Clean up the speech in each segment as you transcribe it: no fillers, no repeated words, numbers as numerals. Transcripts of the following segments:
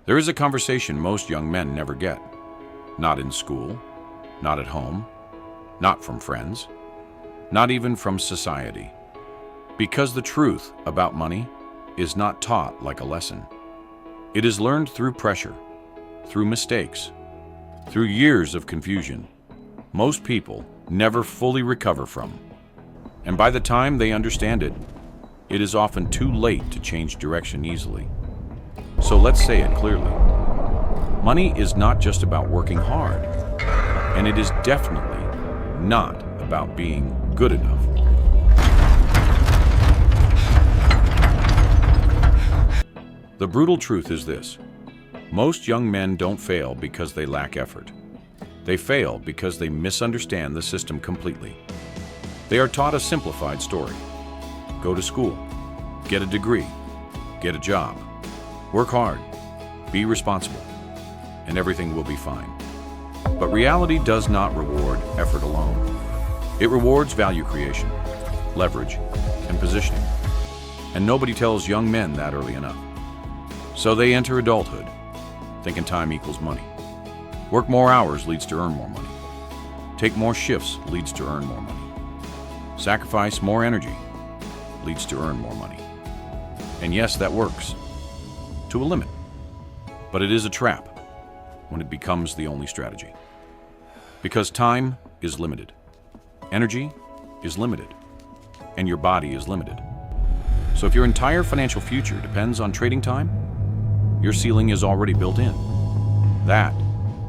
There is a conversation most young men never get. Not in school, not at home, not from friends, not even from society. Because the truth about money is not taught like a lesson. It is learned through pressure, through mistakes, through years of confusion most people never fully recover from. And by the time they understand it, it is often too late to change direction easily. So let's say it clearly. Money is not just about working hard, and it is definitely not about being good enough. The brutal truth is this: most young men don't fail because they lack effort. They fail because they misunderstand the system completely. They are taught a simplified story. Go to school, get a degree, get a job, work hard, be responsible, and everything will be fine. But reality does not reward effort alone. It rewards value creation, leverage, and positioning. And nobody tells young men that early enough. So they enter adulthood, thinking time equals money. Work more hours leads to earn more money. Take more shifts leads to earn more money. Sacrifice more energy leads to earn more money. And yes, that works, to a limit. But it is a trap when it becomes the only strategy. Because time is limited, energy is limited, and your body is limited. So if your entire financial future depends on trading time, your ceiling is already built in. That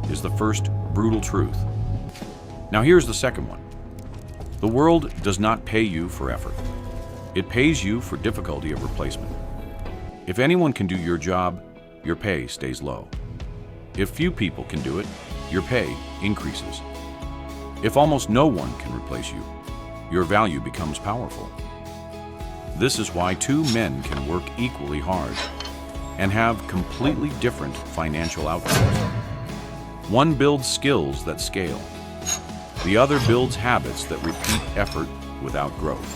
is the first brutal truth. Now here's the second one. The world does not pay you for effort. It pays you for difficulty of replacement. If anyone can do your job, your pay stays low. If few people can do it, your pay increases. If almost no one can replace you, your value becomes powerful. This is why two men can work equally hard and have completely different financial outcomes. One builds skills that scale. The other builds habits that repeat effort without growth.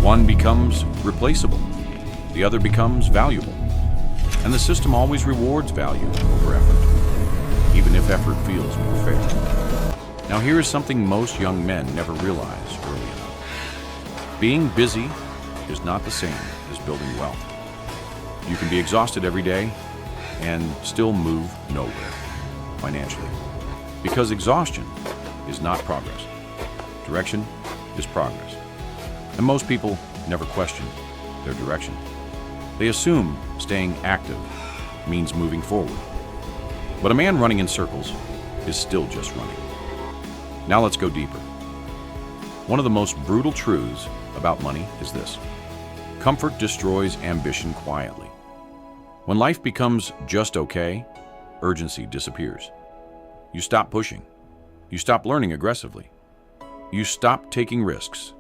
One becomes replaceable. The other becomes valuable. And the system always rewards value over effort, even if effort feels more fair. Now here is something most young men never realize early enough. Being busy is not the same as building wealth. You can be exhausted every day and still move nowhere financially. Because exhaustion is not progress. Direction is progress. And most people never question their direction. They assume staying active means moving forward. But a man running in circles is still just running. Now let's go deeper. One of the most brutal truths about money is this: comfort destroys ambition quietly. When life becomes just okay, urgency disappears. You stop pushing. You stop learning aggressively. You stop taking risks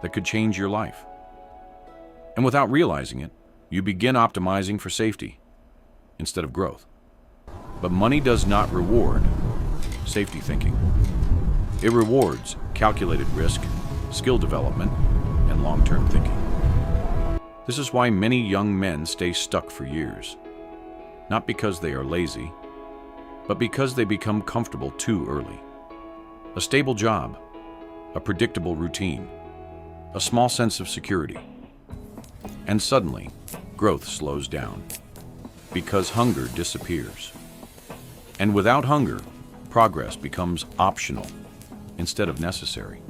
that could change your life. And without realizing it, you begin optimizing for safety instead of growth. But money does not reward safety thinking. It rewards calculated risk, skill development, and long-term thinking. This is why many young men stay stuck for years. Not because they are lazy, but because they become comfortable too early. A stable job, a predictable routine, a small sense of security. And suddenly, growth slows down because hunger disappears. And without hunger, progress becomes optional instead of necessary.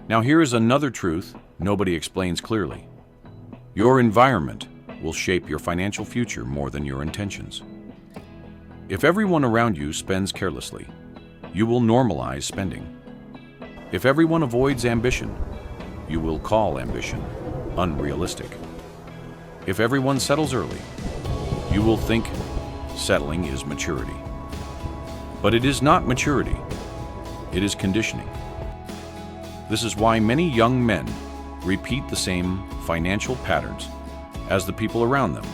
Now here is another truth nobody explains clearly. Your environment will shape your financial future more than your intentions. If everyone around you spends carelessly, you will normalize spending. If everyone avoids ambition, you will call ambition unrealistic. If everyone settles early, you will think settling is maturity. But it is not maturity, it is conditioning. This is why many young men repeat the same financial patterns as the people around them,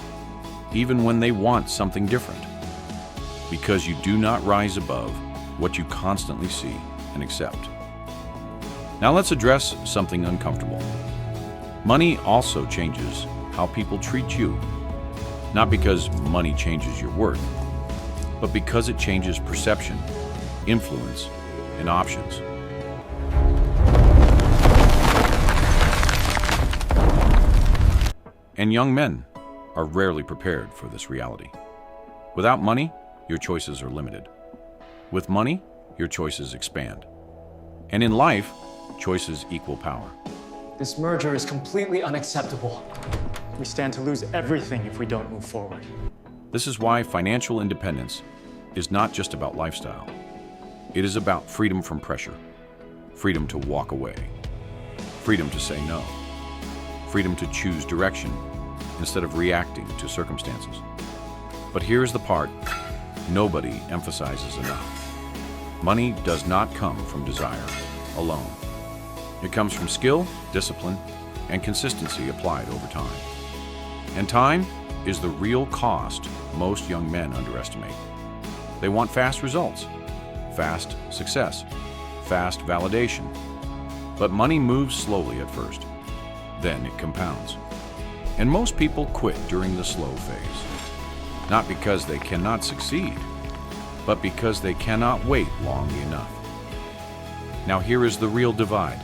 even when they want something different, because you do not rise above what you constantly see and accept. Now let's address something uncomfortable. Money also changes how people treat you. Not because money changes your worth, but because it changes perception, influence, and options. And young men are rarely prepared for this reality. Without money, your choices are limited. With money, your choices expand. And in life, choices equal power. This merger is completely unacceptable. We stand to lose everything if we don't move forward. This is why financial independence is not just about lifestyle. It is about freedom from pressure, freedom to walk away, freedom to say no, freedom to choose direction instead of reacting to circumstances. But here's the part nobody emphasizes enough. Money does not come from desire alone. It comes from skill, discipline, and consistency applied over time. And time is the real cost most young men underestimate. They want fast results, fast success, fast validation. But money moves slowly at first. Then it compounds. And most people quit during the slow phase. Not because they cannot succeed, but because they cannot wait long enough. Now here is the real divide.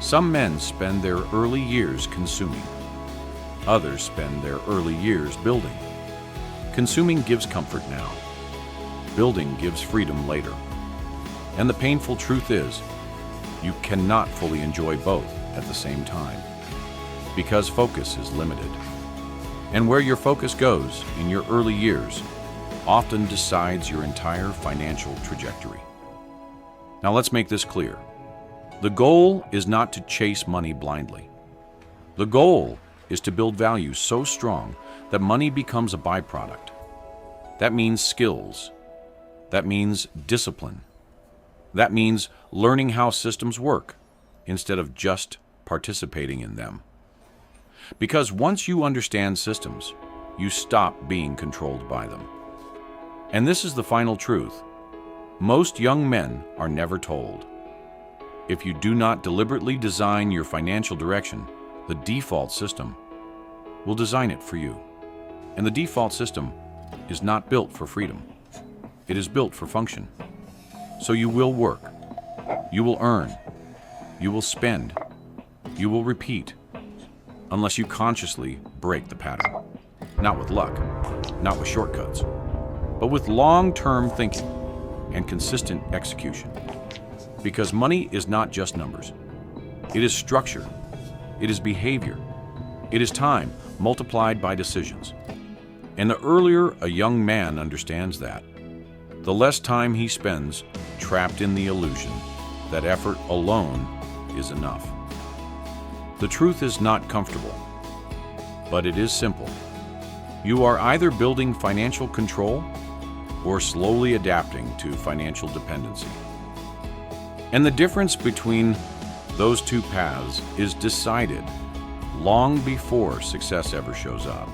Some men spend their early years consuming. Others spend their early years building. Consuming gives comfort now. Building gives freedom later. And the painful truth is, you cannot fully enjoy both at the same time, because focus is limited. And where your focus goes in your early years often decides your entire financial trajectory. Now let's make this clear. The goal is not to chase money blindly. The goal is to build value so strong that money becomes a byproduct. That means skills. That means discipline. That means learning how systems work instead of just participating in them. Because once you understand systems, you stop being controlled by them. And this is the final truth. Most young men are never told. If you do not deliberately design your financial direction, the default system will design it for you. And the default system is not built for freedom. It is built for function. So you will work, you will earn, you will spend, you will repeat, unless you consciously break the pattern. Not with luck, not with shortcuts, but with long-term thinking and consistent execution. Because money is not just numbers. It is structure. It is behavior. It is time multiplied by decisions. And the earlier a young man understands that, the less time he spends trapped in the illusion that effort alone is enough. The truth is not comfortable, but it is simple. You are either building financial control or slowly adapting to financial dependency. And the difference between those two paths is decided long before success ever shows up.